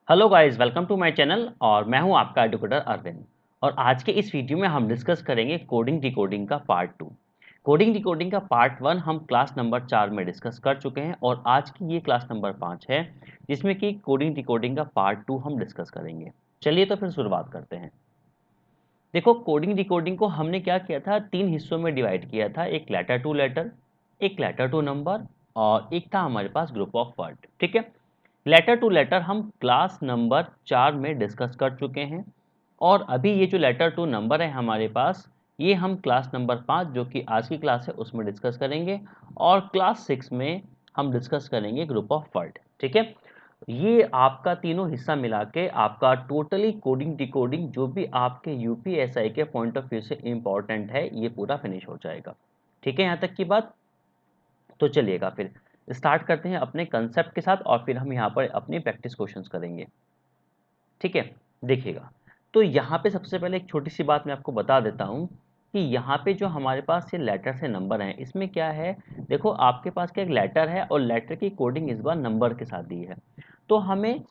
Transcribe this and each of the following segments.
Hello guys, welcome to my channel और मैं हूं आपका एडुकेटर अरविंद। और आज के इस वीडियो में हम डिस्कस करेंगे कोडिंग डिकोडिंग का पार्ट 2। कोडिंग डिकोडिंग का पार्ट 1 हम क्लास नंबर 4 में डिस्कस कर चुके हैं और आज की ये क्लास नंबर 5 है जिसमें कि कोडिंग डिकोडिंग का पार्ट 2 हम डिस्कस करेंगे। चलिए तो फिर शुरुआत करते हैं। देखो, कोडिंग डिकोडिंग को हमने क्या किया था, 3 हिस्सों में डिवाइड किया था। एक लेटर टू लेटर, एक लेटर टू नंबर और एक था हमारे पास ग्रुप ऑफ वर्ड। ठीक है, लेटर टू लेटर हम क्लास नंबर 4 में डिस्कस कर चुके हैं और अभी ये जो लेटर टू नंबर है हमारे पास, ये हम क्लास नंबर 5 जो कि आज की क्लास है उसमें डिस्कस करेंगे और क्लास 6 में हम डिस्कस करेंगे ग्रुप ऑफ वर्ड। ठीक है, ये आपका तीनों हिस्सा मिला के आपका टोटली कोडिंग डिकोडिंग जो भी आपके यूपीएसआई के पॉइंट ऑफ व्यू से इम्पॉर्टेंट है, ये पूरा फिनिश हो जाएगा। ठीक है, यहाँ तक की बात। तो चलिएगा फिर स्टार्ट करते हैं अपने कंसेप्ट के साथ और फिर हम यहाँ पर अपनी प्रैक्टिस क्वेश्चंस करेंगे। ठीक है, देखिएगा। तो यहाँ पे सबसे पहले एक छोटी सी बात मैं आपको बता देता हूँ कि यहाँ पे जो हमारे पास ये लेटर से नंबर हैं, इसमें क्या है, देखो आपके पास क्या एक लेटर है और लेटर की कोडिंग इस बार नंबर के साथ दी है। तो हमें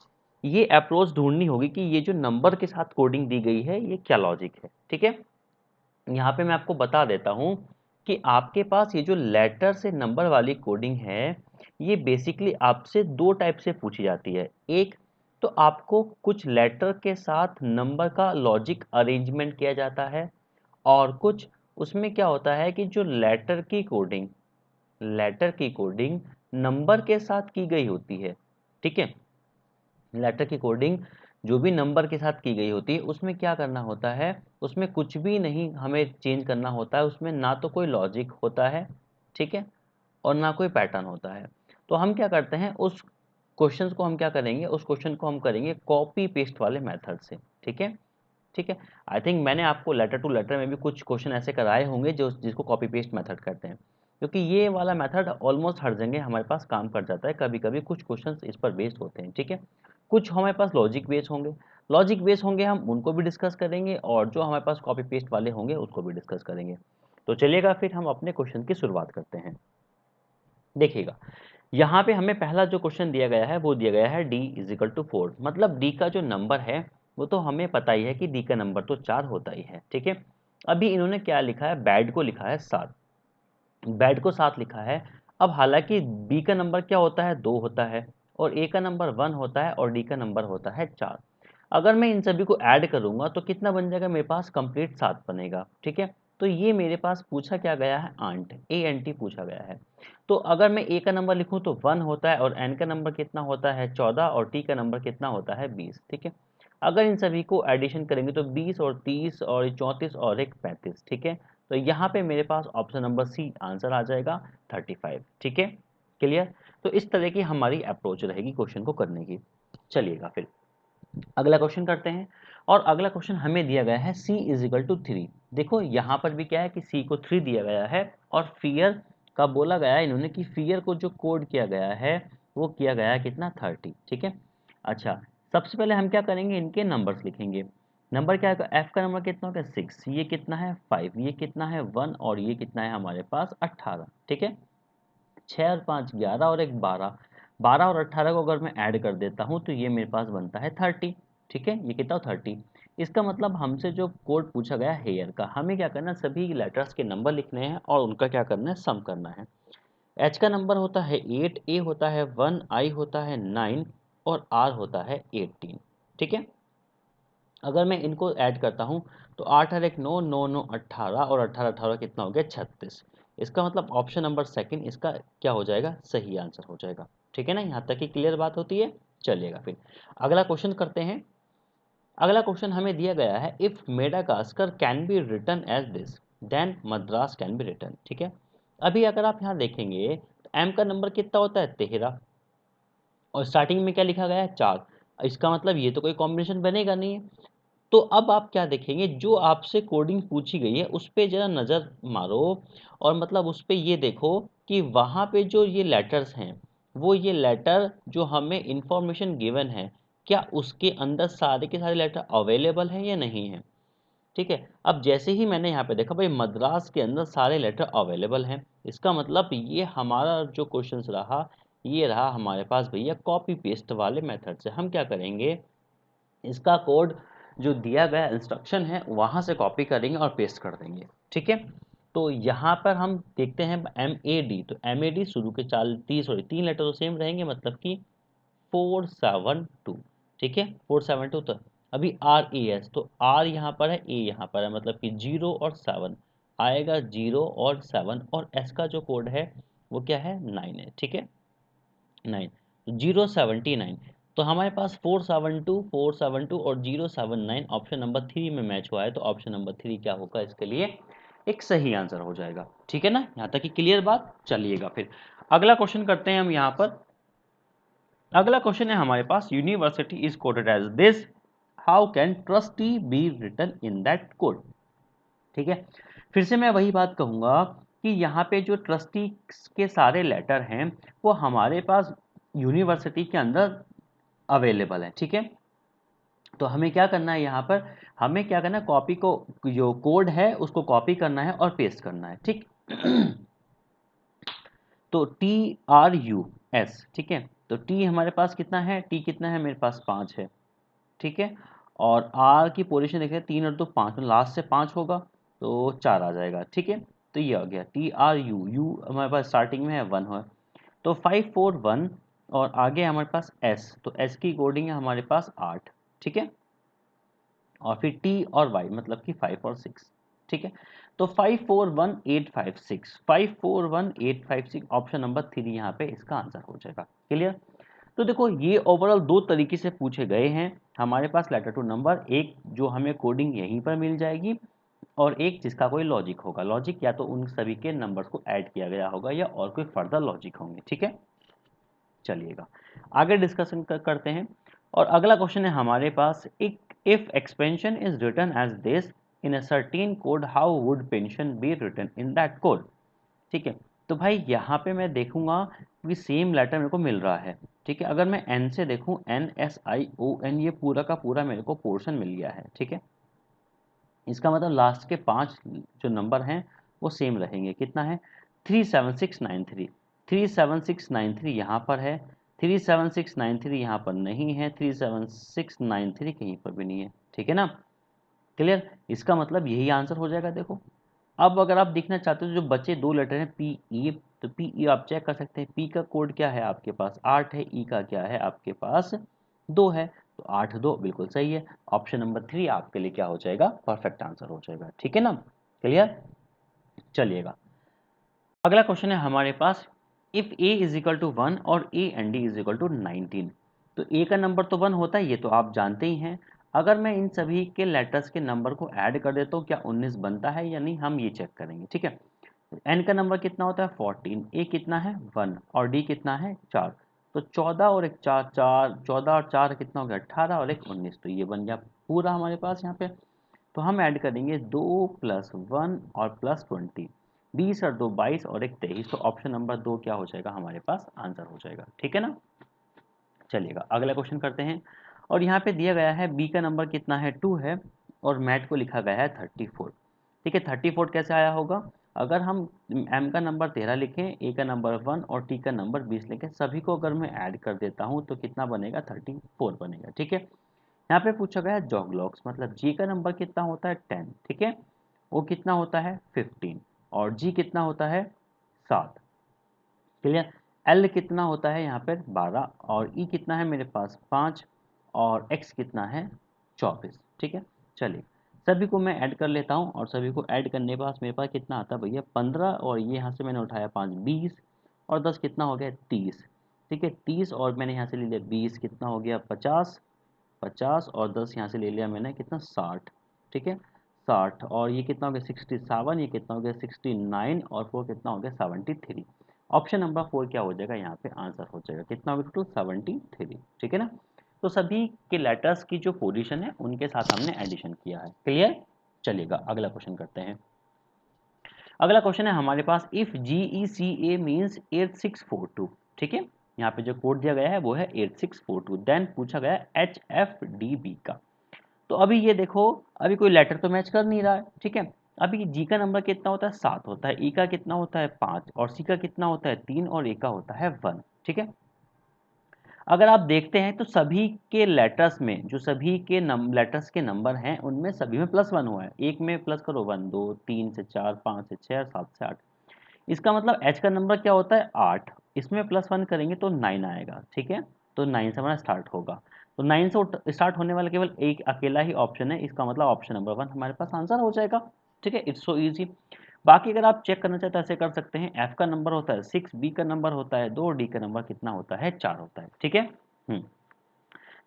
ये अप्रोच ढूंढनी होगी कि ये जो नंबर के साथ कोडिंग दी गई है ये क्या लॉजिक है। ठीक है, यहाँ पे मैं आपको बता देता हूँ कि आपके पास ये जो लेटर से नंबर वाली कोडिंग है, ये बेसिकली आपसे दो टाइप से पूछी जाती है। एक तो आपको कुछ लेटर के साथ नंबर का लॉजिक अरेंजमेंट किया जाता है और कुछ उसमें क्या होता है कि जो लेटर की कोडिंग नंबर के साथ की गई होती है। ठीक है, लेटर की कोडिंग जो भी नंबर के साथ की गई होती है उसमें क्या करना होता है, उसमें कुछ भी नहीं हमें चेंज करना होता है। उसमें ना तो कोई लॉजिक होता है, ठीक है, और ना कोई पैटर्न होता है। तो हम क्या करते हैं, उस क्वेश्चंस को हम क्या करेंगे, उस क्वेश्चन को हम करेंगे कॉपी पेस्ट वाले मेथड से। ठीक है, ठीक है। आई थिंक मैंने आपको लेटर टू लेटर में भी कुछ क्वेश्चन ऐसे कराए होंगे जो जिसको कॉपी पेस्ट मेथड कहते हैं, क्योंकि ये वाला मेथड ऑलमोस्ट हर जगह हमारे पास काम कर जाता है। कभी कभी कुछ क्वेश्चंस इस पर बेस्ड होते हैं। ठीक है, कुछ हमारे पास लॉजिक बेस होंगे, हम उनको भी डिस्कस करेंगे और जो हमारे पास कॉपी पेस्ट वाले होंगे उसको भी डिस्कस करेंगे। तो चलिएगा फिर हम अपने क्वेश्चन की शुरुआत करते हैं। देखिएगा, यहाँ पे हमें पहला जो क्वेश्चन दिया गया है वो दिया गया है d इज इक्वल टू 4। मतलब d का जो नंबर है वो तो हमें पता ही है कि d का नंबर तो 4 होता ही है। ठीक है, अभी इन्होंने क्या लिखा है, बैड को लिखा है 7, बैड को 7 लिखा है। अब हालांकि b का नंबर क्या होता है, 2 होता है और a का नंबर 1 होता है और d का नंबर होता है 4। अगर मैं इन सभी को ऐड करूंगा तो कितना बन जाएगा, मेरे पास कंप्लीट 7 बनेगा। ठीक है, तो ये मेरे पास पूछा क्या गया है, आंट, ANT पूछा गया है। तो अगर मैं a का नंबर लिखूं तो 1 होता है और n का नंबर कितना होता है, 14, और t का नंबर कितना होता है, 20। ठीक है, अगर इन सभी को एडिशन करेंगे तो 20 और 30 और 34 और एक 35। ठीक है, तो यहाँ पे मेरे पास ऑप्शन नंबर सी आंसर आ जाएगा 35। ठीक है, क्लियर। तो इस तरह की हमारी अप्रोच रहेगी क्वेश्चन को करने की। चलिएगा फिर अगला क्वेश्चन करते हैं और अगला क्वेश्चन हमें दिया गया है c इज इक्वल टू 3। देखो यहाँ पर भी क्या है कि c को 3 दिया गया है और फियर का बोला गया है इन्होंने कि फियर को जो कोड किया गया है वो किया गया है कितना, 30। ठीक है, अच्छा, सबसे पहले हम क्या करेंगे, इनके नंबर्स लिखेंगे। नंबर क्या है, f का नंबर कितना होगा 6, ये कितना है 5, ये कितना है 1 और ये कितना है हमारे पास 18। ठीक है, 6 और 5 11 और एक 12, 12 और 18 को अगर मैं ऐड कर देता हूँ तो ये मेरे पास बनता है 30। ठीक है, ये कितना 30। इसका मतलब हमसे जो कोड पूछा गया हेयर का, हमें क्या करना है, सभी लेटर्स के नंबर लिखने हैं और उनका क्या करना है, सम करना है। एच का नंबर होता है 8, ए होता है 1, आई होता है 9 और आर होता है 18। ठीक है, अगर मैं इनको ऐड करता हूँ तो 8 और 1 9, 9 9 18 और 18 18 कितना हो गया, 36। इसका मतलब ऑप्शन नंबर सेकंड इसका क्या हो जाएगा, सही आंसर हो जाएगा। ठीक है ना, यहाँ तक की क्लियर बात होती है। चलिएगा फिर अगला क्वेश्चन करते हैं। अगला क्वेश्चन हमें दिया गया है, if Madagascar can be written as this then Madras can be written. ठीक है, अभी अगर आप यहाँ देखेंगे तो एम का नंबर कितना होता है, 13, और स्टार्टिंग में क्या लिखा गया है, 4। इसका मतलब ये तो कोई कॉम्बिनेशन बनेगा नहीं है। तो अब आप क्या देखेंगे, जो आपसे कोडिंग पूछी गई है उस पे जरा नज़र मारो और मतलब उस पे ये देखो कि वहाँ पे जो ये लेटर्स हैं, वो ये लेटर जो हमें इंफॉर्मेशन गिवन है, क्या उसके अंदर सारे के सारे लेटर अवेलेबल हैं या नहीं है। ठीक है, अब जैसे ही मैंने यहाँ पे देखा भाई मद्रास के अंदर सारे लेटर अवेलेबल हैं, इसका मतलब ये हमारा जो क्वेश्चन रहा ये रहा हमारे पास भैया कॉपी पेस्ट वाले मेथड से। हम क्या करेंगे, इसका कोड जो दिया गया इंस्ट्रक्शन है वहां से कॉपी करेंगे और पेस्ट कर देंगे, ठीक है। तो यहाँ पर हम देखते हैं MAD, तो MAD शुरू के 3 लेटर तो सेम रहेंगे, मतलब कि 472, ठीक है 472। तो अभी RAS, तो R यहाँ पर है, A यहाँ पर है, मतलब कि 0 और 7 आएगा, 0 और 7, और S का जो कोड है वो क्या है, 9 है, ठीक है 9, 079। तो हमारे पास 472 और 079 ऑप्शन नंबर 3 में मैच हुआ है, तो ऑप्शन नंबर 3 क्या होगा इसके लिए, एक सही आंसर हो जाएगा, ठीक है ना। यहाँ तक कि क्लियर बात। चलिएगा फिर अगला क्वेश्चन करते हैं हम यहाँ पर। अगला क्वेश्चन है हमारे पास, university is coded as this, how can trustee be written in that code, ठीक है। फिर से मैं वही बात कहूंगा कि यहाँ पे जो ट्रस्टी के सारे लेटर हैं वो हमारे पास यूनिवर्सिटी के अंदर अवेलेबल है, ठीक है। तो हमें क्या करना है, यहाँ पर हमें क्या करना है, कॉपी को, जो कोड है उसको कॉपी करना है और पेस्ट करना है, ठीक। तो TRUS, ठीक है। तो T हमारे पास कितना है, T कितना है मेरे पास 5 है, ठीक है। और R की पोजीशन देखें 3 और 2 5, लास्ट से 5 होगा तो 4 आ जाएगा, ठीक है। तो ये आ गया TRU, U हमारे पास स्टार्टिंग में है 1 है, तो 541, और आगे हमारे पास S, तो S की कोडिंग है हमारे पास 8, ठीक है। और फिर T और Y मतलब कि 5 और 6, ठीक है। तो 541856, 541856 ऑप्शन नंबर 3 यहाँ पे इसका आंसर हो जाएगा। क्लियर। तो देखो ये ओवरऑल 2 तरीके से पूछे गए हैं हमारे पास लेटर टू नंबर, एक जो हमें कोडिंग यहीं पर मिल जाएगी, और एक जिसका कोई लॉजिक होगा। लॉजिक या तो उन सभी के नंबर्स को ऐड किया गया होगा या और कोई फर्दर लॉजिक होंगे, ठीक है। चलिएगा आगे डिस्कशन करते हैं। और अगला क्वेश्चन है हमारे पास, एक if expansion is written as this in a certain code, how would pension be written in that code, ठीक है। तो भाई यहाँ पे मैं देखूंगा कि सेम लेटर मेरे को मिल रहा है, ठीक है। अगर मैं N से देखूं, NSION, ये पूरा का पूरा मेरे को पोर्शन मिल गया है, ठीक है। इसका मतलब लास्ट के 5 जो नंबर हैं वो सेम रहेंगे। कितना है, 37693, 37693 यहाँ पर है, 37693 यहाँ पर नहीं है, 37693 कहीं पर भी नहीं है, ठीक है ना। क्लियर। इसका मतलब यही आंसर हो जाएगा। देखो अब अगर आप देखना चाहते हो जो बचे 2 लेटर हैं PE, तो PE आप चेक कर सकते हैं, P का कोड क्या है आपके पास 8 है, E का क्या है आपके पास 2 है, तो 8 2 बिल्कुल सही है। ऑप्शन नंबर 3 आपके लिए क्या हो जाएगा, परफेक्ट आंसर हो जाएगा, ठीक है ना। क्लियर। चलिएगा अगला क्वेश्चन है हमारे पास, if A is equal to 1 और A and D is equal to 19, तो A का नंबर तो 1 होता है, ये तो आप जानते ही हैं। अगर मैं इन सभी के लेटर्स के नंबर को ऐड कर देता हूँ क्या 19 बनता है या नहीं, हम ये चेक करेंगे, ठीक है। एन का नंबर कितना होता है 14, ए कितना है 1 और डी कितना है 4, तो 14 और एक 4 4, 14 और 4 कितना हो गया 18 और एक 19, तो ये बन गया पूरा हमारे पास यहाँ पे। तो हम ऐड करेंगे 2 + 1 और +20, 20 और 2 22 और एक 23, तो ऑप्शन नंबर 2 क्या हो जाएगा हमारे पास आंसर हो जाएगा, ठीक है ना। चलिएगा अगला क्वेश्चन करते हैं। और यहाँ पे दिया गया है बी का नंबर कितना है 2 है, और मैट को लिखा गया है 34, ठीक है। 34 कैसे आया होगा, अगर हम एम का नंबर 13 लिखें, ए का नंबर 1 और टी का नंबर 20 लिखें, सभी को अगर मैं ऐड कर देता हूँ तो कितना बनेगा 34 बनेगा, ठीक है। यहाँ पे पूछा गया है जॉगलॉग्स, मतलब जी का नंबर कितना होता है 10, ठीक है। वो कितना होता है 15, और जी कितना होता है 7, क्लियर। एल कितना होता है यहाँ पर 12, और ई कितना है मेरे पास 5, और एक्स कितना है 24, ठीक है। चलिए सभी को मैं ऐड कर लेता हूँ, और सभी को ऐड करने के बाद मेरे पास कितना आता है भैया 15, और ये यहाँ से मैंने उठाया 5 20, और 10 कितना हो गया 30, ठीक है। 30 और मैंने यहाँ से ले लिया 20 कितना हो गया 50, 50 और 10 यहाँ से ले लिया मैंने कितना 60, ठीक है 60, और ये कितना हो गया 67, ये कितना हो गया 69, और 4 कितना हो गया 73। ऑप्शन नंबर 4 क्या हो जाएगा यहाँ पे आंसर हो जाएगा, कितना हो गया टोटल 73, ठीक है ना। तो सभी के लेटर्स की जो पोजीशन है उनके साथ हमने एडिशन किया है। क्लियर। चलिएगा अगला क्वेश्चन करते हैं। अगला क्वेश्चन है हमारे पास, इफ GECA मीन्स 8642, ठीक है। यहाँ पे जो कोड दिया गया है वो है 8642, देन पूछा गया है HFDB का। तो अभी ये देखो, अभी कोई लेटर तो मैच कर नहीं रहा है, ठीक है। अभी जी का नंबर कितना होता है 7 होता है, ई का कितना होता है 5, और सी का कितना होता है 3, और ए का होता है 1, ठीक है। अगर आप देखते हैं तो सभी के लेटर्स में जो सभी के लेटर्स के नंबर हैं उनमें सभी में +1 हुआ है। एक में प्लस करो 1 2 3 से 4 5 से 6 7 से 8। इसका मतलब h का नंबर क्या होता है 8। इसमें +1 करेंगे तो 9 आएगा। ठीक है, तो 9 से हमारा स्टार्ट होगा। तो 9 से स्टार्ट होने वाला केवल एक अकेला ही ऑप्शन है। इसका मतलब ऑप्शन नंबर 1 हमारे पास आंसर हो जाएगा। ठीक है, इट्स सो इजी। बाकी अगर आप चेक करना चाहते हैं ऐसे कर सकते हैं। f का नंबर होता है 6, b का नंबर होता है 2, d का नंबर कितना होता है 4 होता है। ठीक है,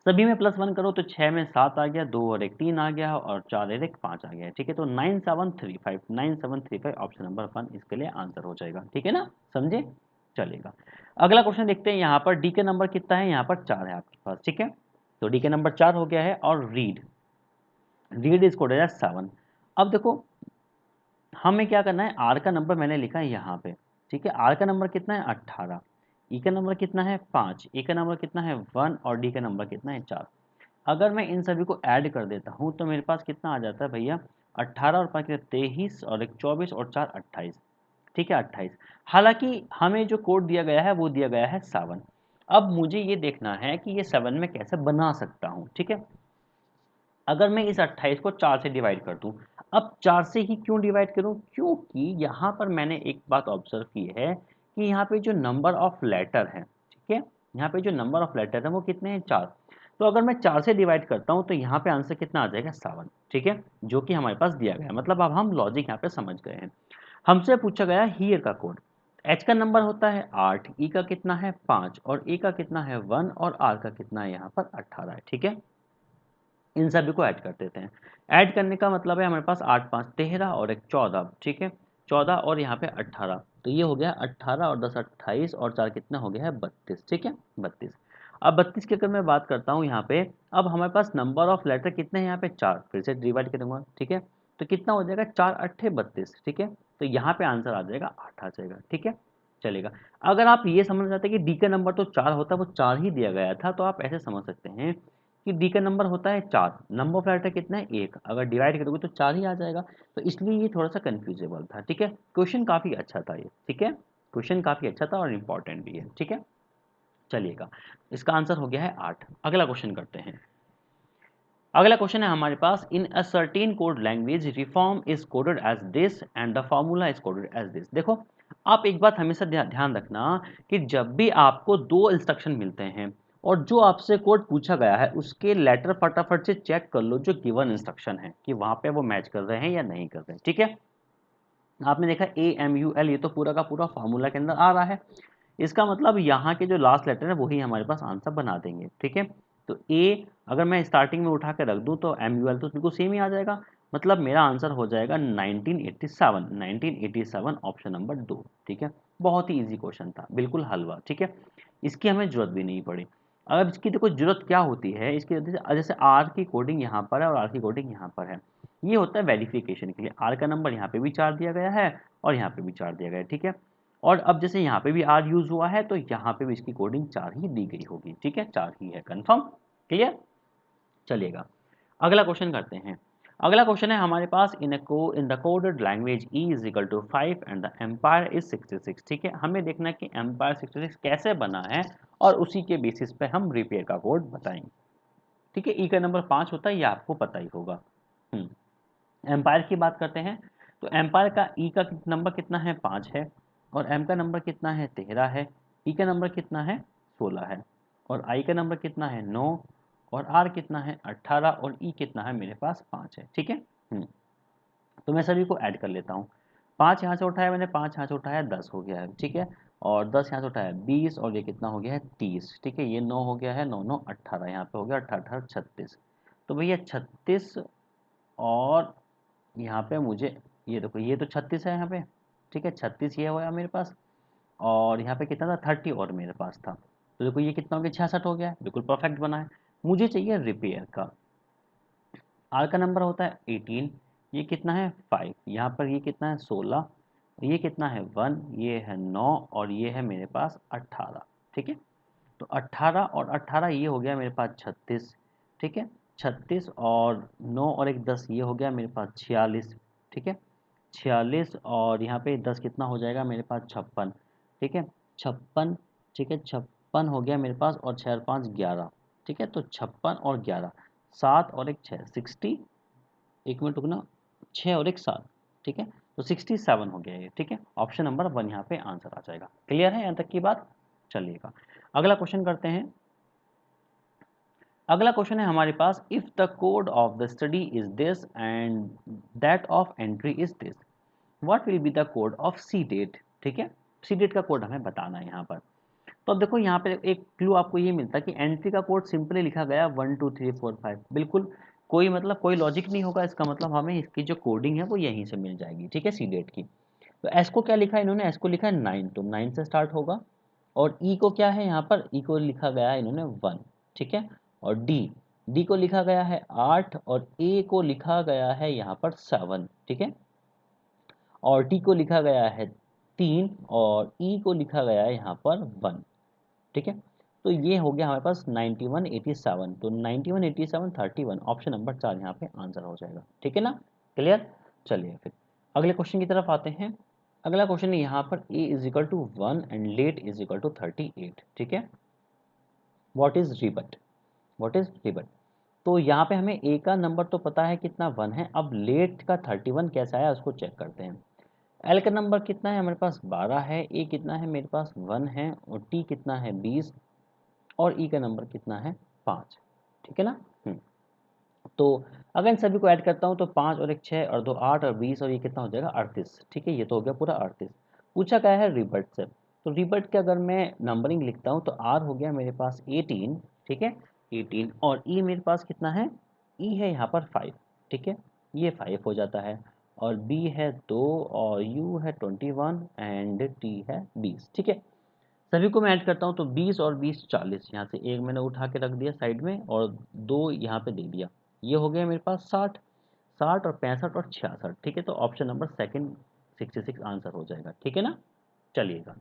सभी में +1 करो तो 6 में 7 आ गया, 2 और 1 3 आ गया और 4 और 1 5 आ गया। ठीक है, तो 9735 ऑप्शन नंबर 1 इसके लिए आंसर हो जाएगा। ठीक है ना, समझे, चलेगा। अगला क्वेश्चन देखते हैं। यहाँ पर डी का नंबर कितना है, यहाँ पर 4 है आपके पास। ठीक है, तो डी का नंबर 4 हो गया है और रीड इज कोडेड एज 7। अब देखो हमें क्या करना है, आर का नंबर मैंने लिखा है यहाँ पे। ठीक है, आर का नंबर कितना है 18, ई का नंबर कितना है 5, ए का नंबर कितना है 1 और डी का नंबर कितना है 4। अगर मैं इन सभी को ऐड कर देता हूँ तो मेरे पास कितना आ जाता है भैया, 18 और 5 23 और 1 24 और 4 28। ठीक है, 28। हालांकि हमें जो कोड दिया गया है वो दिया गया है 7। अब मुझे ये देखना है कि ये 7 में कैसे बना सकता हूँ। ठीक है, अगर मैं इस 28 को 4 से डिवाइड कर दूं, अब 4 से ही क्यों डिवाइड करूं, क्योंकि यहाँ पर मैंने एक बात ऑब्जर्व की है कि यहाँ पे जो नंबर ऑफ लेटर है, ठीक है, यहाँ पे जो नंबर ऑफ लेटर है वो कितने हैं 4। तो अगर मैं 4 से डिवाइड करता हूँ तो यहाँ पे आंसर कितना आ जाएगा 7। ठीक है, जो कि हमारे पास दिया गया है। मतलब अब हम लॉजिक यहाँ पे समझ गए हैं। हमसे पूछा गया हियर का कोड। एच का नंबर होता है 8, ई का कितना है 5 और ए का कितना है 1 और आर का कितना है यहाँ पर 18 है। ठीक है, इन सभी को ऐड कर देते हैं। ऐड करने का मतलब है हमारे पास 8 5 13 और 1 14। ठीक है, 14 और यहाँ पे 18, तो ये हो गया 18 और 10 28 और 4 कितना हो गया है 32। ठीक है, 32। अब 32 की अगर मैं बात करता हूँ यहाँ पे, अब हमारे पास नंबर ऑफ लेटर कितने हैं यहाँ पे 4, फिर से डिवाइड करूंगा। ठीक है, तो कितना हो जाएगा 4 8 32। ठीक है, तो यहाँ पे आंसर आ जाएगा 8 आ जाएगा। ठीक है, चलेगा। अगर आप ये समझना चाहते हैं कि डी का नंबर तो 4 होता है, वो 4 ही दिया गया था, तो आप ऐसे समझ सकते हैं कि डी का नंबर होता है 4, नंबर ऑफ लेटर कितना है 1, अगर डिवाइड करोगे तो 4 ही आ जाएगा। तो इसलिए ये थोड़ा सा कंफ्यूजेबल था। ठीक है, क्वेश्चन काफ़ी अच्छा था ये। ठीक है, क्वेश्चन काफ़ी अच्छा था और इम्पॉर्टेंट भी है। ठीक है, चलिएगा, इसका आंसर हो गया है 8। अगला क्वेश्चन करते हैं। अगला क्वेश्चन है हमारे पास, in a certain code language reform is coded as this and the formula is coded as this. देखो आप एक बात हमेशा ध्यान रखना कि जब भी आपको 2 इंस्ट्रक्शन मिलते हैं और जो आपसे कोड पूछा गया है उसके लेटर फटाफट से चेक कर लो जो गिवन इंस्ट्रक्शन है कि वहां पे वो मैच कर रहे हैं या नहीं कर रहे हैं। ठीक है, आपने देखा AMUL, ये तो पूरा का पूरा फॉर्मूला के अंदर आ रहा है। इसका मतलब यहाँ के जो लास्ट लेटर है वही हमारे पास आंसर बना देंगे। ठीक है, तो ए अगर मैं स्टार्टिंग में उठा के रख दूं तो MUL तो बिल्कुल सेम ही आ जाएगा। मतलब मेरा आंसर हो जाएगा 1987। 1987 ऑप्शन नंबर 2। ठीक है, बहुत ही इजी क्वेश्चन था, बिल्कुल हलवा। ठीक है, इसकी हमें जरूरत भी नहीं पड़ी। अब इसकी देखो जरूरत क्या होती है, इसकी जैसे आर की कोडिंग यहाँ पर है और आर की कोडिंग यहाँ पर है, ये होता है वेरिफिकेशन के लिए। आर का नंबर यहाँ पे भी 4 दिया गया है और यहाँ पे भी 4 दिया गया है। ठीक है, और अब जैसे यहाँ पे भी आर यूज हुआ है तो यहाँ पे भी इसकी कोडिंग 4 ही दी गई होगी। ठीक है, 4 ही है, कंफर्म, क्लियर, चलिएगा। अगला क्वेश्चन करते हैं। अगला क्वेश्चन है हमारे पास, in the coded language E is equal to 5 and the empire is 66। ठीक है, हमें देखना है कि एम्पायर 66 कैसे बना है और उसी के बेसिस पे हम रिपेयर का कोड बताएंगे। ठीक है, ई का नंबर 5 होता है, ये आपको पता ही होगा। एम्पायर की बात करते हैं तो एम्पायर का ई का नंबर कितना है 5 है और एम का नंबर कितना है 13 है, ई का नंबर कितना है 16 है और आई का नंबर कितना है 9 और आर कितना है 18 और ई कितना है मेरे पास 5 है। ठीक है, तो मैं सभी को ऐड कर लेता हूँ। 5 यहाँ से उठाया मैंने, 5 यहाँ से उठाया 10 हो गया है। ठीक है, और 10 यहाँ से उठाया 20 और ये कितना हो गया है 30। ठीक है, ये 9 हो गया है, 9 9 18, यहाँ पे हो गया 18 36। तो भैया 36 और यहाँ पे मुझे ये देखो, ये तो 36 है यहाँ पे। ठीक है, 36 ये हुआ मेरे पास और यहाँ पे कितना था 30 और मेरे पास था, तो देखो ये कितना हो गया 66 हो गया है, बिल्कुल परफेक्ट बना है। मुझे चाहिए रिपेयर का। आर का नंबर होता है 18, ये कितना है 5, यहाँ पर ये कितना है 16, ये कितना है 1, ये है 9 और ये है मेरे पास 18। ठीक है, तो 18 और 18 ये हो गया मेरे पास 36। ठीक है, 36 और 9 और एक 10 ये हो गया मेरे पास 46। ठीक है, 46 और यहाँ पे 10 कितना हो जाएगा मेरे पास 56। ठीक है, 56 ठीक है, 56 हो गया मेरे पास, और 6 और 5 11, ठीक है, तो 56 और 11, 7 और एक 6 60, एक मिनट रुकना, 6 और एक 7, ठीक है, तो 67 हो गया ये, ठीक है, ऑप्शन नंबर 1 यहाँ पे आंसर आ जाएगा। क्लियर है यहाँ तक की बात? चलिएगा अगला क्वेश्चन करते हैं। अगला क्वेश्चन है हमारे पास, if the code of the study is this and that of entry is this, what will be the code of sedate, ठीक है, सी डेट का कोड हमें बताना है यहाँ पर। तो अब देखो यहाँ पे एक क्लू आपको ये मिलता है कि एंट्री का कोड सिंपली लिखा गया 1 2 3 4 5, बिल्कुल कोई मतलब कोई लॉजिक नहीं होगा, इसका मतलब हमें इसकी जो कोडिंग है वो यहीं से मिल जाएगी, ठीक है, सी डेट की। तो एस को क्या लिखा है इन्होंने, एस को लिखा है 9, तो 9 से स्टार्ट होगा। और ई को क्या है यहाँ पर, ई को लिखा गया है इन्होंने 1, ठीक है। और डी, डी को लिखा गया है 8, और ए को लिखा गया है यहाँ पर 7, ठीक है। और टी को लिखा गया है 3, और ई को लिखा गया है यहाँ पर 1, ठीक है। तो ये हो गया हमारे पास 91 87, तो 91 87 31, ऑप्शन नंबर 4 यहाँ पे आंसर हो जाएगा, ठीक है ना। क्लियर? चलिए फिर अगले क्वेश्चन की तरफ आते हैं। अगला क्वेश्चन है यहाँ पर a is equal to 1 and let is equal to 38, ठीक है। What is rebut, what is rebut. तो यहाँ पे हमें a का नंबर तो पता है कितना 1 है, अब लेट का 31 कैसा है उसको चेक करते हैं। एल का नंबर कितना है हमारे पास 12 है, ए कितना है मेरे पास 1 है, और टी कितना है 20, और ई का नंबर कितना है 5, ठीक है ना। तो अगर इन सभी को ऐड करता हूँ तो 5 और एक 6 और 2 8 और 20, और ये कितना हो जाएगा 38, ठीक है, ये तो हो गया पूरा 38। पूछा क्या है रिबट से, तो रिबट के अगर मैं नंबरिंग लिखता हूँ तो आर हो गया मेरे पास 18, ठीक है 18, और ई मेरे पास कितना है, ई है यहाँ पर 5, ठीक है, ये 5 हो जाता है, और बी है 2, और यू है 21, एंड टी है 20, ठीक है। सभी को मैं ऐड करता हूँ तो 20 और 20 40, यहाँ से एक मैंने उठा के रख दिया साइड में, और 2 यहाँ पे दे दिया, ये हो गया मेरे पास 60, 60 और 65 और 66, ठीक है, तो ऑप्शन नंबर सेकंड 66 आंसर हो जाएगा, ठीक है ना। चलिएगा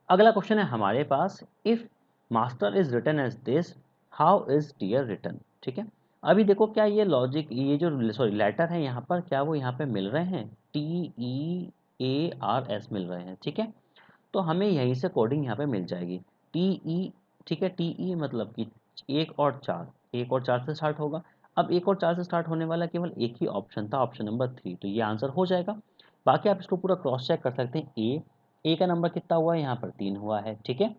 अगला क्वेश्चन है हमारे पास, if master is written as this, how is tear written, ठीक है। अभी देखो क्या ये लॉजिक, ये जो सॉरी लेटर है यहाँ पर, क्या वो यहाँ पे मिल रहे हैं, TEARS मिल रहे हैं, ठीक है। तो हमें यहीं से कोडिंग यहाँ पे मिल जाएगी, टी ई, ठीक है, टी ई मतलब कि 1 और 4, 1 और 4 से स्टार्ट होगा। अब 1 और 4 से स्टार्ट होने वाला केवल एक ही ऑप्शन था, ऑप्शन नंबर 3, तो ये आंसर हो जाएगा। बाकी आप इसको पूरा क्रॉस चेक कर सकते हैं। ए का नंबर कितना हुआ है, यहाँ पर 3 हुआ है, ठीक है।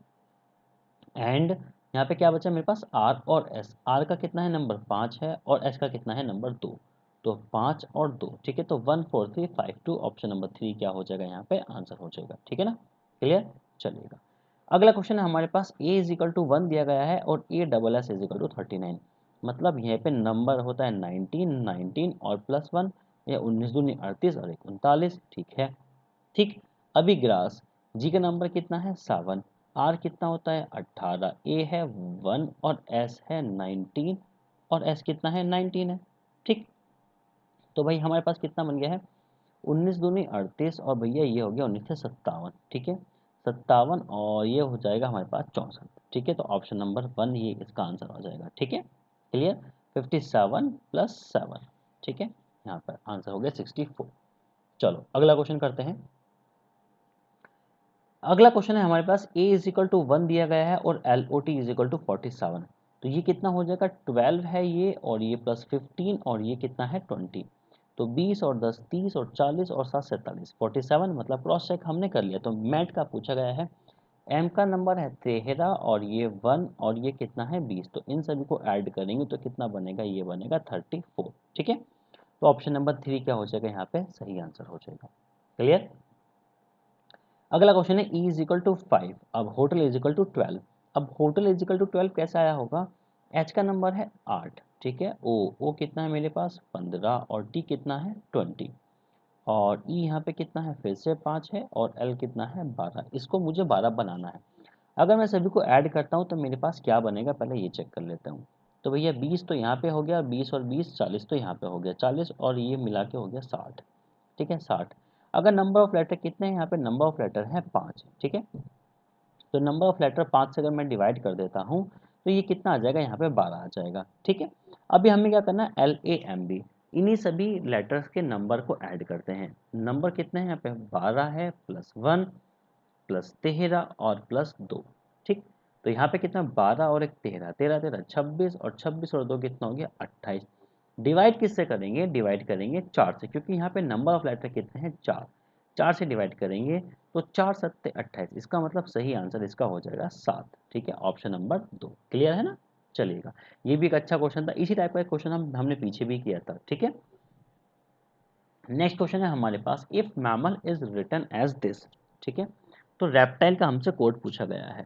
एंड यहाँ पे क्या बचा मेरे पास, आर और एस, आर का कितना है नंबर 5 है, और एस का कितना है नंबर 2, तो 5 और 2, ठीक है, तो 1 4 3 5 2, ऑप्शन नंबर 3 क्या हो जाएगा यहाँ पे आंसर हो जाएगा, ठीक है ना। क्लियर? चलिएगा अगला क्वेश्चन है हमारे पास, a इज इक्वल टू 1 दिया गया है, और a double S is equal to 39, मतलब यहाँ पे नंबर होता है 19 19 और प्लस 1, या 19 दूनी 38 और 1 39, ठीक है। ठीक, अभी ग्रास, जी का नंबर कितना है 7, आर कितना होता है 18, ए है 1, और एस है 19, और एस कितना है 19 है, ठीक। तो भाई हमारे पास कितना बन गया है, 19 दूनी 38, और भैया ये हो गया 19 से 57, ठीक है 57, और ये हो जाएगा हमारे पास 64, ठीक है, तो ऑप्शन नंबर 1 ये इसका आंसर हो जाएगा, ठीक है। क्लियर? 57 प्लस 7, ठीक है, यहाँ पर आंसर हो गया 64। चलो अगला क्वेश्चन करते हैं। अगला क्वेश्चन है हमारे पास, a इज इक्वल टू 1 दिया गया है, और L O T is equal to 47, तो ये कितना हो जाएगा 12 है ये, और ये प्लस 15, और ये कितना है 20, तो 20 और 10 30 और 40 और 7 47, 47, मतलब क्रॉस चेक हमने कर लिया। तो मैट का पूछा गया है, m का नंबर है 13, और ये 1, और ये कितना है 20, तो इन सभी को ऐड करेंगे तो कितना बनेगा, ये बनेगा 34, ठीक है। तो ऑप्शन नंबर 3 क्या हो जाएगा यहाँ पे सही आंसर हो जाएगा। क्लियर? अगला क्वेश्चन है E इज इक्वल टू 5, अब होटल इज इक्वल टू 12, अब होटल इज इक्वल टू 12 कैसे आया होगा, H का नंबर है 8, ठीक है, O कितना है मेरे पास 15, और T कितना है 20, और E यहाँ पे कितना है फिर से 5 है, और L कितना है 12, इसको मुझे 12 बनाना है। अगर मैं सभी को ऐड करता हूँ तो मेरे पास क्या बनेगा, पहले ये चेक कर लेता हूँ। तो भैया 20 तो यहाँ पे हो गया, 20 और 20 40, तो यहाँ पे हो गया 40, और ये मिला के हो गया 60, ठीक है 60। अगर नंबर ऑफ लेटर कितने हैं यहाँ पे, नंबर ऑफ लेटर है 5, ठीक है, तो नंबर ऑफ लेटर 5 से अगर मैं डिवाइड कर देता हूँ तो ये कितना आ जाएगा, यहाँ पे 12 आ जाएगा, ठीक है। अभी हमें क्या करना है, LAMB, इन्हीं सभी लेटर्स के नंबर को ऐड करते हैं। नंबर कितने हैं यहाँ पे 12 है, प्लस 1 प्लस 13 और प्लस 2। ठीक, तो यहाँ पे कितना 12 और एक 13, 13 13 26 और 26 और 2 कितना हो गया 28। डिवाइड किससे करेंगे, डिवाइड करेंगे 4 से, क्योंकि यहाँ पे नंबर ऑफ लेटर कितने हैं 4, 4 से डिवाइड करेंगे तो 4 सत्ते 28, इसका मतलब सही आंसर इसका हो जाएगा 7। ठीक है, ऑप्शन नंबर 2। क्लियर है ना। चलिएगा, ये भी एक अच्छा क्वेश्चन था, इसी टाइप का क्वेश्चन हमने पीछे भी किया था। ठीक है, नेक्स्ट क्वेश्चन है हमारे पास, if mammal is written as this. ठीक है, तो रेप्टाइल का हमसे कोड पूछा गया है।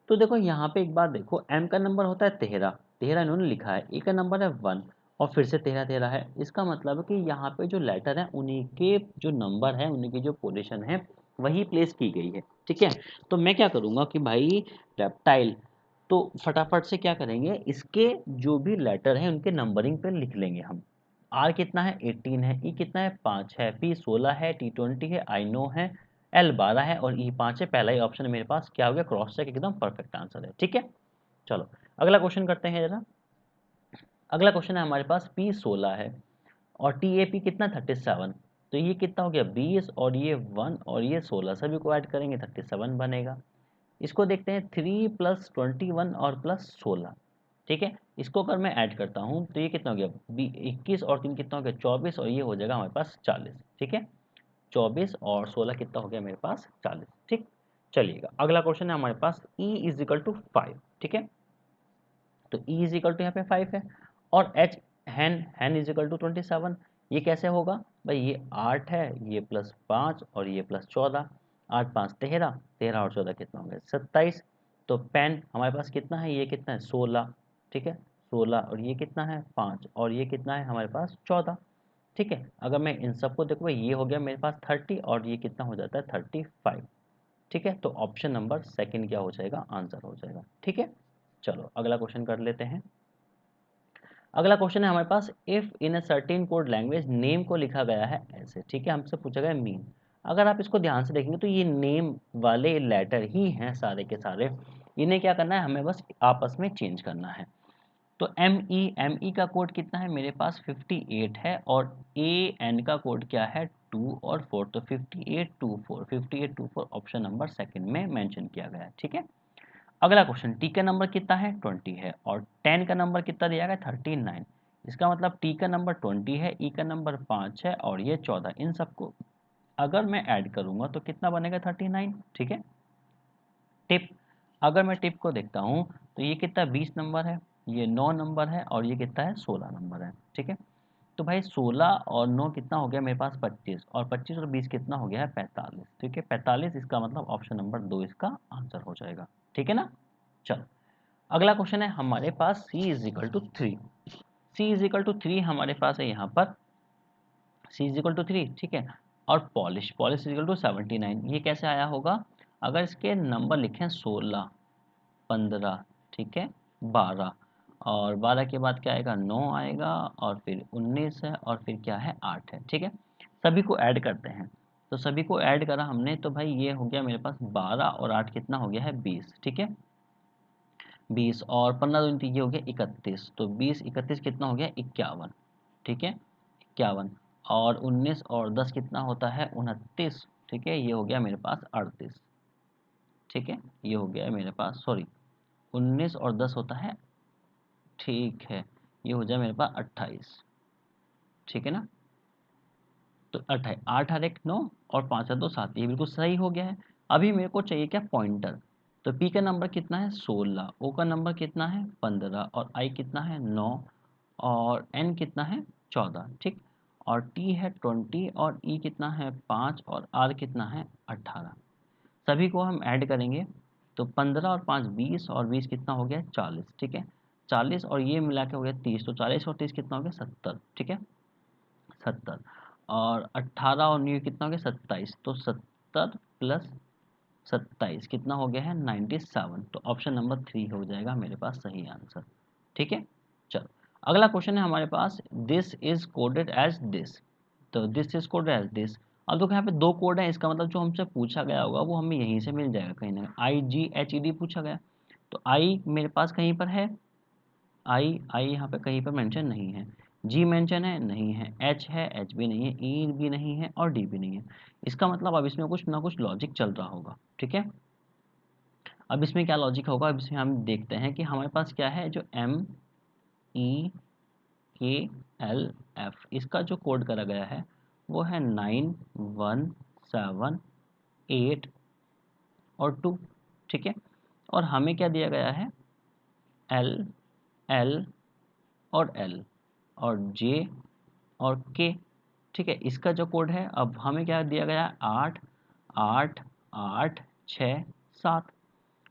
तो देखो यहाँ पे एक बात देखो, एम का नंबर होता है 13, 13 इन्होंने लिखा है, ए का नंबर है 1 और फिर से 13 13 है। इसका मतलब है कि यहाँ पे जो लेटर है उन्हीं के जो नंबर है, उन्हीं की जो पोजीशन है वही प्लेस की गई है। ठीक है, तो मैं क्या करूँगा कि भाई रेप्टाइल, तो फटाफट से क्या करेंगे, इसके जो भी लेटर हैं उनके नंबरिंग पे लिख लेंगे हम। आर कितना है 18 है, ई कितना है 5 है, पी 16 है, टी 20 है, आई 9 है, एल 12 है और ई 5 है। पहला ही ऑप्शन मेरे पास क्या हो गया, क्रॉस चेक, एकदम परफेक्ट आंसर है। ठीक है, चलो अगला क्वेश्चन करते हैं जरा। अगला क्वेश्चन है हमारे पास, पी 16 है और टी ए पी कितना 37, तो ये कितना हो गया 20 और ये 1 और ये 16, सभी को ऐड करेंगे 37 बनेगा। इसको देखते हैं 3 प्लस 21 और प्लस 16। ठीक है, इसको अगर मैं ऐड करता हूँ तो ये कितना हो गया 21 और 3 कितना हो गया 24 और ये हो जाएगा हमारे पास 40। ठीक है, 24 और 16 कितना हो गया मेरे पास 40। ठीक, चलिएगा अगला क्वेश्चन है हमारे पास, E इज इक्वल टू 5। ठीक है, तो E इज इक्वल टू यहाँ पे 5 है और H hen is equal to 27। ये कैसे होगा भाई, ये 8 है, ये प्लस 5 और ये प्लस 14, 8 5 13, 13 और 14 कितना हो गया 27। तो पेन हमारे पास कितना है, ये कितना है 16। ठीक है, 16 और ये कितना है 5 और ये कितना है हमारे पास 14। ठीक है, अगर मैं इन सबको देखो, ये हो गया मेरे पास 30 और ये कितना हो जाता है 35। ठीक है, तो ऑप्शन नंबर सेकंड क्या हो जाएगा, आंसर हो जाएगा। ठीक है, चलो अगला क्वेश्चन कर लेते हैं। अगला क्वेश्चन है हमारे पास, if in a certain code language name को लिखा गया है ऐसे। ठीक है, हमसे पूछा गया मीन। अगर आप इसको ध्यान से देखेंगे तो ये नेम वाले लेटर ही हैं सारे के सारे, इन्हें क्या करना है, हमें बस आपस में चेंज करना है। तो एम ई का कोड कितना है मेरे पास 58 है और ए एन का कोड क्या है 2 और 4, तो 5824, 5824 ऑप्शन नंबर सेकंड में मेंशन किया गया है। ठीक है, अगला क्वेश्चन, टी का नंबर कितना है 20 है और 10 का नंबर कितना दिया गया 39। इसका मतलब टी का नंबर 20 है, ई का नंबर 5 है और ये 14, इन सबको अगर मैं ऐड करूंगा तो कितना बनेगा 39। ठीक है, टिप, अगर मैं टिप को देखता हूँ तो ये कितना 20 नंबर है, ये 9 नंबर है और ये कितना है 16 नंबर है। ठीक है, तो भाई 16 और 9 कितना हो गया मेरे पास 25 और 25 और 20 कितना हो गया है 45। ठीक है, 45, इसका मतलब ऑप्शन नंबर 2 इसका आंसर हो जाएगा। ठीक है ना, चलो अगला क्वेश्चन है हमारे पास, c is equal to 3। c is equal to 3 हमारे पास है यहाँ पर, c इज इक्वल टू 3। ठीक है, और पॉलिश इज इक्वल टू 79, ये कैसे आया होगा, अगर इसके नंबर लिखें 16 15, ठीक है 12 और 12 के बाद क्या आएगा 9 आएगा और फिर 19 है और फिर क्या है 8 है। ठीक है, सभी को ऐड करते हैं, तो सभी को ऐड करा हमने तो भाई ये हो गया मेरे पास 12 और 8 कितना हो गया है 20। ठीक है, 20 और 15 दूनी 3 ये हो गया 31, तो 20 31 कितना हो गया 51। ठीक है, 51 और 19 और 10 कितना होता है 29। ठीक है, ये हो गया मेरे पास 38। ठीक है, ये हो गया मेरे पास, सॉरी 19 और 10 होता है, ठीक है, ये हो जाए मेरे पास 28। ठीक है ना, तो 28, 8 और 1 9 और 5 और 2 7, ये बिल्कुल सही हो गया है। अभी मेरे को चाहिए क्या, पॉइंटर। तो पी का नंबर कितना है 16, ओ का नंबर कितना है 15 और आई कितना है 9 और एन कितना है 14। ठीक, और टी है 20 और ई कितना है 5 और आर कितना है 18। सभी को हम ऐड करेंगे तो 15 और 5 20 और 20 कितना हो गया 40। ठीक है, 40 और ये मिला के हो गया 30, तो 40 और 30 कितना हो गया 70। ठीक है, 70 और 18 और ये कितना हो गया 27, तो 70 प्लस 27 कितना हो गया है 97, तो ऑप्शन नंबर 3 हो जाएगा मेरे पास सही आंसर। ठीक है, चलो अगला क्वेश्चन है हमारे पास, this is coded as this. तो this is coded as this, अब देखो यहाँ पे दो कोड है, इसका मतलब जो हमसे पूछा गया होगा वो हमें यहीं से मिल जाएगा कहीं ना, IGHED पूछा गया, तो आई मेरे पास कहीं पर है, आई यहाँ पे कहीं पर मेंशन नहीं है, जी मेंशन है, नहीं है, एच है, एच भी नहीं है, ई भी नहीं है और डी भी नहीं है। इसका मतलब अब इसमें कुछ ना कुछ लॉजिक चल रहा होगा, ठीक है। अब इसमें क्या लॉजिक होगा, अब इसमें हम देखते हैं कि हमारे पास क्या है, जो एम ई के एल एफ, इसका जो कोड करा गया है वो है 9178 और 2, ठीक है। और हमें क्या दिया गया है, एल एल और एल और जे और के, ठीक है। इसका जो कोड है, अब हमें क्या दिया गया है, 8 8 8 6 7,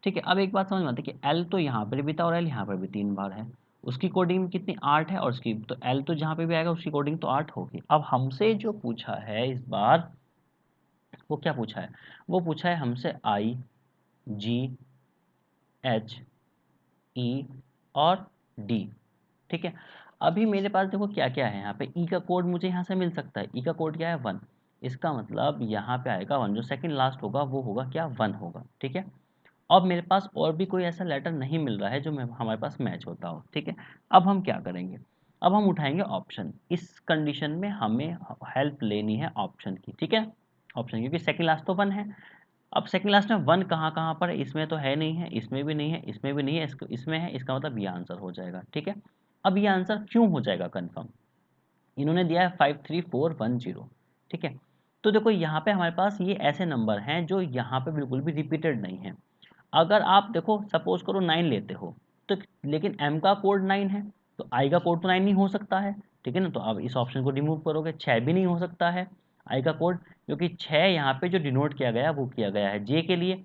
ठीक है। अब एक बात समझ में आती है कि एल तो यहाँ पर भी था और एल यहाँ पर भी 3 बार है, उसकी कोडिंग कितनी 8 है, और उसकी तो एल तो जहाँ पे भी आएगा उसकी कोडिंग तो 8 होगी। अब हमसे जो पूछा है इस बार, वो क्या पूछा है, वो पूछा है हमसे आई जी एच ई और डी, ठीक है। अभी मेरे पास देखो क्या क्या है, यहाँ पे ई का कोड मुझे यहाँ से मिल सकता है, ई का कोड क्या है 1, इसका मतलब यहाँ पे आएगा 1, जो सेकंड लास्ट होगा वो होगा क्या 1 होगा, ठीक है। अब मेरे पास और भी कोई ऐसा लेटर नहीं मिल रहा है जो हमारे पास मैच होता हो, ठीक है। अब हम क्या करेंगे, अब हम उठाएंगे ऑप्शन, इस कंडीशन में हमें हेल्प लेनी है ऑप्शन की, ठीक है। ऑप्शन, क्योंकि सेकंड लास्ट तो 1 है। अब सेकंड लास्ट में 1 कहाँ कहाँ पर है, इसमें तो है नहीं है, इसमें भी नहीं है, इसमें भी नहीं है, इसमें है, इसका मतलब ये आंसर हो जाएगा, ठीक है। अब ये आंसर क्यों हो जाएगा कंफर्म, इन्होंने दिया है 53410, ठीक है। तो देखो यहाँ पे हमारे पास ये ऐसे नंबर हैं जो यहाँ पे बिल्कुल भी रिपीटेड नहीं है। अगर आप देखो सपोज करो 9 लेते हो, तो लेकिन m का कोड 9 है, तो i का कोड तो 9 नहीं हो सकता है, ठीक है ना। तो अब इस ऑप्शन को रिमूव करोगे, 6 भी नहीं हो सकता है i का कोड, क्योंकि 6 यहाँ पे जो डिनोट किया गया है वो किया गया है j के लिए,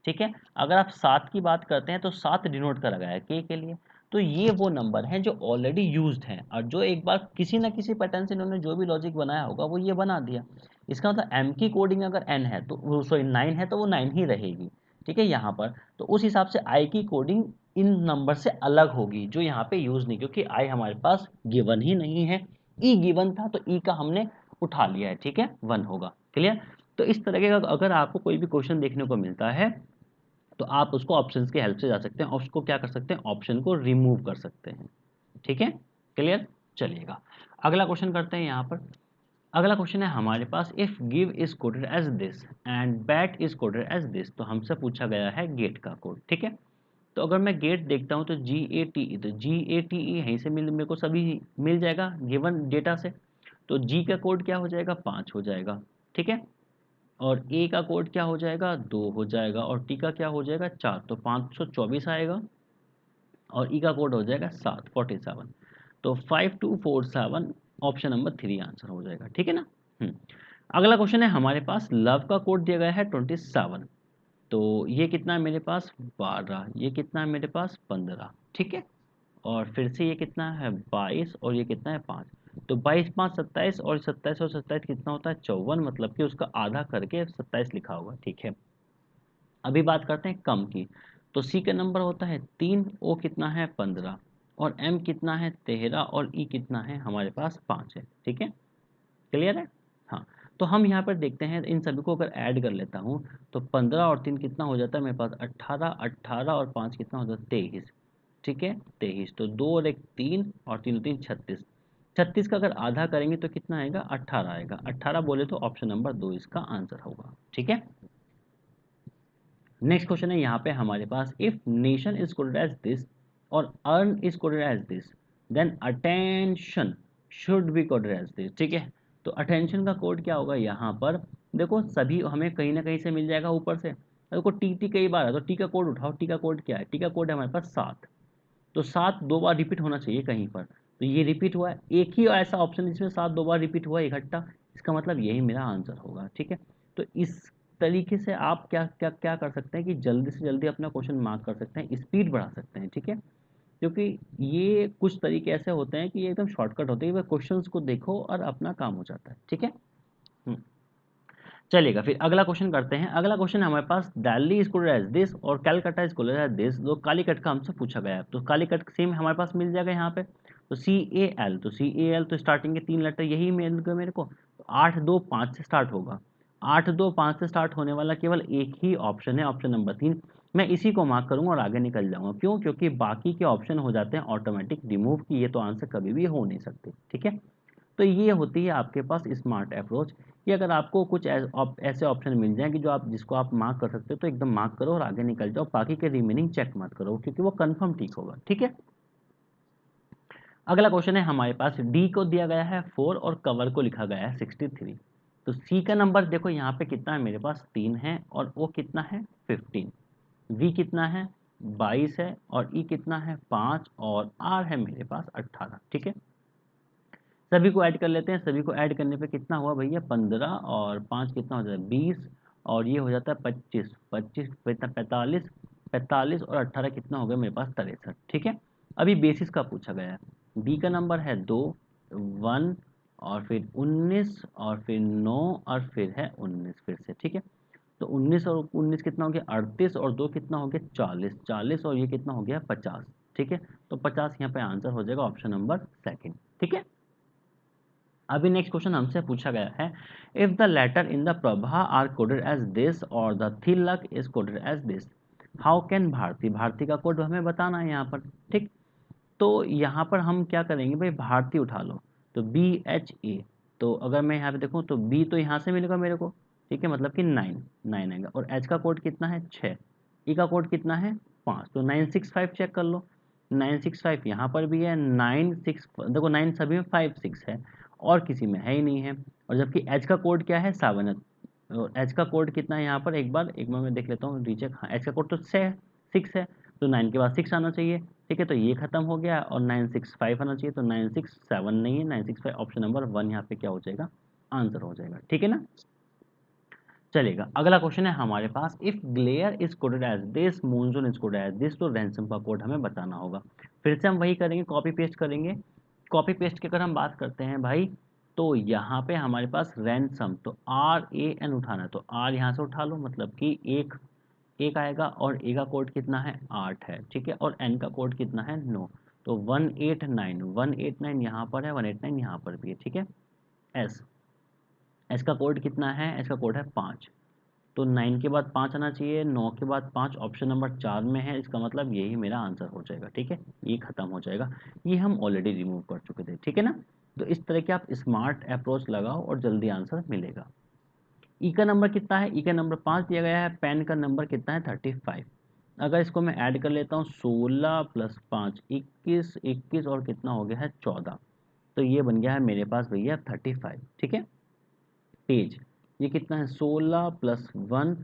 ठीक है। अगर आप 7 की बात करते हैं तो 7 डिनोट करा गया है k के लिए। तो ये वो नंबर हैं जो ऑलरेडी यूज्ड हैं, और जो एक बार किसी ना किसी पैटर्न से इन्होंने जो भी लॉजिक बनाया होगा वो ये बना दिया। इसका मतलब m की कोडिंग अगर n है तो सॉरी 9 है तो वो 9 ही रहेगी, ठीक है यहाँ पर। तो उस हिसाब से आई की कोडिंग इन नंबर से अलग होगी जो यहाँ पे यूज नहीं, क्योंकि आई हमारे पास गिवन ही नहीं है, ई गिवन था तो ई का हमने उठा लिया है, ठीक है, 1 होगा, क्लियर। तो इस तरह का अगर आपको कोई भी क्वेश्चन देखने को मिलता है तो आप उसको ऑप्शंस की हेल्प से जा सकते हैं और उसको क्या कर सकते हैं, ऑप्शन को रिमूव कर सकते हैं, ठीक है, क्लियर। चलिएगा अगला क्वेश्चन करते हैं यहाँ पर। अगला क्वेश्चन है हमारे पास, if give is coded as this and bat is coded as this, तो हमसे पूछा गया है गेट का कोड, ठीक है। तो अगर मैं गेट देखता हूँ तो GATE, तो GATE यहीं से मेरे को सभी मिल जाएगा गिवन डेटा से। तो जी का कोड क्या हो जाएगा, 5 हो जाएगा, ठीक है। और ए का कोड क्या हो जाएगा, 2 हो जाएगा, और टी का क्या हो जाएगा, 4, तो 524 आएगा। और ई का कोड हो जाएगा 47, तो 5247 ऑप्शन नंबर 3 आंसर हो जाएगा, ठीक है ना। अगला क्वेश्चन है हमारे पास, लव का कोड दिया गया है 27, तो ये कितना है मेरे पास 12, ये कितना है मेरे पास 15, ठीक है। और फिर से ये कितना है 22, और ये कितना है 5, तो 22 5 27, और 27 और 27 कितना होता है 54, मतलब कि उसका आधा करके 27 लिखा होगा, ठीक है। अभी बात करते हैं कम की, तो सी का नंबर होता है 3, ओ कितना है 15, और एम कितना है 13, और ई कितना है हमारे पास 5 है, ठीक है, क्लियर है। हाँ, तो हम यहाँ पर देखते हैं इन सभी को अगर ऐड कर लेता हूँ तो 15 और 3 कितना हो जाता है मेरे पास 18, 18 और 5 कितना हो जाता है 23, ठीक है 23, तो 2 और 1 3 और 3 3 36, 36 का अगर आधा करेंगे तो कितना आएगा 18 आएगा, 18 बोले तो ऑप्शन नंबर 2 इसका आंसर होगा, ठीक है। नेक्स्ट क्वेश्चन है यहाँ पे हमारे पास, if nation is coded as this और earn is coded as this, then attention should be coded as this, ठीक है। तो अटेंशन का कोड क्या होगा यहाँ पर, देखो सभी हमें कहीं ना कहीं से मिल जाएगा ऊपर से। देखो टी टी कई बार है तो टी का कोड उठाओ, टी का कोड क्या है, टी का कोड है हमारे पास 7, तो 7 2 बार रिपीट होना चाहिए कहीं पर, तो ये रिपीट हुआ है, एक ही ऐसा ऑप्शन जिसमें 7 2 बार रिपीट हुआ है इकट्ठा, इसका मतलब यही मेरा आंसर होगा, ठीक है। तो इस तरीके से आप क्या क्या क्या कर सकते हैं कि जल्दी से जल्दी अपना क्वेश्चन मार्क कर सकते हैं, स्पीड बढ़ा सकते हैं, ठीक है। क्योंकि ये कुछ तरीके ऐसे होते हैं कि ये एकदम शॉर्टकट होते हैं, वह क्वेश्चंस को देखो और अपना काम हो जाता है, ठीक है। हम्म। चलिएगा फिर अगला क्वेश्चन करते हैं। अगला क्वेश्चन हमारे पास, Delhi is coded as this और Calcutta is coded as this, जो कालीकट का हमसे पूछा गया है, तो कालीकट सेम हमारे पास मिल जाएगा यहाँ पे। तो CAL, तो CAL तो स्टार्टिंग के 3 लेटर यही मिल गए मेरे को, तो 8 2 5 से स्टार्ट होगा, 8 2 5 से स्टार्ट होने वाला केवल एक ही ऑप्शन है, ऑप्शन नंबर 3, मैं इसी को मार्क करूंगा और आगे निकल जाऊंगा। क्यों? क्योंकि बाकी के ऑप्शन हो जाते हैं ऑटोमेटिक रिमूव की, ये तो आंसर कभी भी हो नहीं सकते। ठीक है, तो ये होती है आपके पास स्मार्ट अप्रोच। कि अगर आपको कुछ ऐसे ऑप्शन मिल जाए कि जो आप जिसको आप मार्क कर सकते हो तो एकदम मार्क करो और आगे निकल जाओ, बाकी के रिमेनिंग चेक मत करो क्योंकि वो कंफर्म ठीक होगा। ठीक है, अगला क्वेश्चन है हमारे पास, डी को दिया गया है 4 और कवर को लिखा गया है 63। तो सी का नंबर देखो यहाँ पे कितना है, मेरे पास 3 है, और ओ कितना है 15, वी कितना है 22 है, और ई कितना है 5, और आर है मेरे पास 18। ठीक है, सभी को ऐड कर लेते हैं। सभी को ऐड करने पे कितना हुआ भैया 15, और 5 कितना हो जाता है 20, और ये हो जाता है 25, 25 45, 45 और 18 कितना हो गया मेरे पास 63। ठीक है, अभी बेसिस का पूछा गया है। बी का नंबर है 2, 1, और फिर 19, और फिर 9, और फिर है 19 फिर से। ठीक है, तो 19 और 19 कितना हो गया 38, और 2 कितना हो गया 40, 40 और ये कितना हो गया 50। ठीक है, तो 50 यहाँ पे आंसर हो जाएगा ऑप्शन नंबर सेकंड। ठीक है, अभी नेक्स्ट क्वेश्चन हमसे पूछा गया है, if the letter in the Prabha are coded as this और the Thilak is coded as this, how can Bharti, Bharti का कोड हमें बताना है यहाँ पर। ठीक, तो यहाँ पर हम क्या करेंगे भाई, भारती उठा लो, तो बी एच ए, तो अगर मैं यहाँ पे देखूँ तो बी तो यहाँ से मिलेगा मेरे को। ठीक है, मतलब कि 9 आएगा, और एच का कोड कितना है 6, ई का कोड कितना है 5, तो 965 चेक कर लो। 965 यहाँ पर भी है, 96 देखो 9 सभी में 56 है, और किसी में है ही नहीं है। और जबकि एच का कोड क्या है 7 है, और एच का कोड कितना है यहाँ पर, एक बार मैं देख लेता हूँ रीचेक। हाँ, एच का कोड तो 6 है, तो 9 के बाद 6 आना चाहिए। ठीक है, तो ये खत्म हो गया, और 965 आना चाहिए, तो 967 नहीं है, 965 ऑप्शन नंबर 1 यहाँ पे क्या हो जाएगा आंसर हो जाएगा। ठीक है ना, चलेगा। अगला क्वेश्चन है हमारे पास, if glare is coded as this, मूनजोन इज कोडेड एज दिस, तो रैंसम का कोड हमें बताना होगा। फिर से हम वही करेंगे, कॉपी पेस्ट करेंगे। कॉपी पेस्ट की अगर हम बात करते हैं भाई, तो यहाँ पे हमारे पास रैंसम, तो RAN उठाना है, तो R यहाँ से उठा लो, मतलब कि एक एक आएगा, और ए का कोड कितना है 8 है। ठीक है, और एन का कोड कितना है 9, तो 189 यहाँ पर है, 189 यहाँ पर भी है। ठीक है, एस एस का कोड कितना है, एस का कोड है 5, तो 9 के बाद 5 आना चाहिए, 9 के बाद 5 ऑप्शन नंबर 4 में है, इसका मतलब यही मेरा आंसर हो जाएगा। ठीक है, ये खत्म हो जाएगा, ये हम ऑलरेडी रिमूव कर चुके थे। ठीक है ना, तो इस तरह के आप स्मार्ट अप्रोच लगाओ और जल्दी आंसर मिलेगा। ई का नंबर कितना है, ई का नंबर 5 दिया गया है, पेन का नंबर कितना है 35। अगर इसको मैं ऐड कर लेता हूँ 16 प्लस 5 21, 21 और कितना हो गया है 14, तो ये बन गया है मेरे पास भैया 35। ठीक है, पेज ये कितना है 16 प्लस 1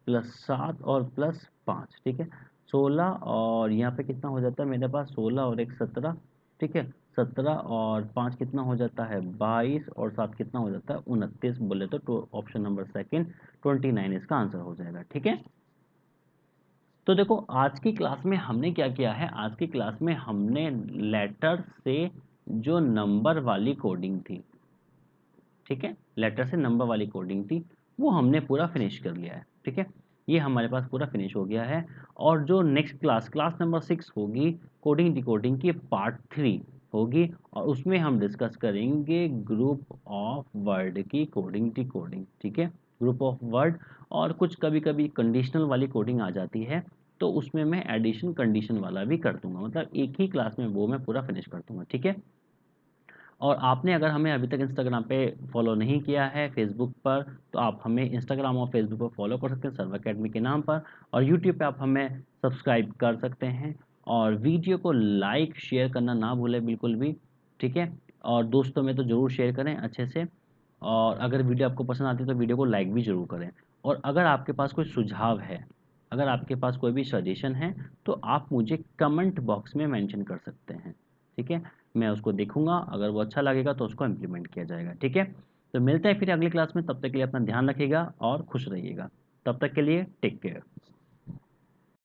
प्लस 7 और प्लस 5। ठीक है, 16 और यहाँ पे कितना हो जाता है मेरे पास 16 और एक 17। ठीक है, 17 और 5 कितना हो जाता है 22, और 7 कितना हो जाता है 29, बोले तो ऑप्शन नंबर सेकंड 29 इसका आंसर हो जाएगा। ठीक है, तो देखो आज की क्लास में हमने क्या किया है, आज की क्लास में हमने लेटर से जो नंबर वाली कोडिंग थी, ठीक है, लेटर से नंबर वाली कोडिंग थी, वो हमने पूरा फिनिश कर लिया है। ठीक है, ये हमारे पास पूरा फिनिश हो गया है। और जो नेक्स्ट क्लास नंबर 6 होगी, कोडिंग डिकोडिंग की पार्ट 3 होगी, और उसमें हम डिस्कस करेंगे ग्रुप ऑफ वर्ड की कोडिंग डिकोडिंग। ठीक है, ग्रुप ऑफ वर्ड, और कुछ कभी कभी कंडीशनल वाली कोडिंग आ जाती है, तो उसमें मैं एडिशन कंडीशन वाला भी कर दूंगा, मतलब एक ही क्लास में वो मैं पूरा फिनिश कर दूंगा। ठीक है, और आपने अगर हमें अभी तक इंस्टाग्राम पे फॉलो नहीं किया है, फेसबुक पर, तो आप हमें इंस्टाग्राम और फेसबुक पर फॉलो कर सकते हैं सर्व अकेडमी के नाम पर, और यूट्यूब पे आप हमें सब्सक्राइब कर सकते हैं। और वीडियो को लाइक शेयर करना ना भूलें बिल्कुल भी। ठीक है, और दोस्तों में तो ज़रूर शेयर करें अच्छे से, और अगर वीडियो आपको पसंद आती है तो वीडियो को लाइक भी ज़रूर करें। और अगर आपके पास कोई सुझाव है, अगर आपके पास कोई भी सजेशन है, तो आप मुझे कमेंट बॉक्स में मेंशन कर सकते हैं। ठीक है, मैं उसको देखूंगा, अगर वो अच्छा लगेगा तो उसको इम्प्लीमेंट किया जाएगा। ठीक है, तो मिलते हैं फिर अगली क्लास में, तब तक के लिए अपना ध्यान रखिएगा और खुश रहिएगा। तब तक के लिए टेक केयर।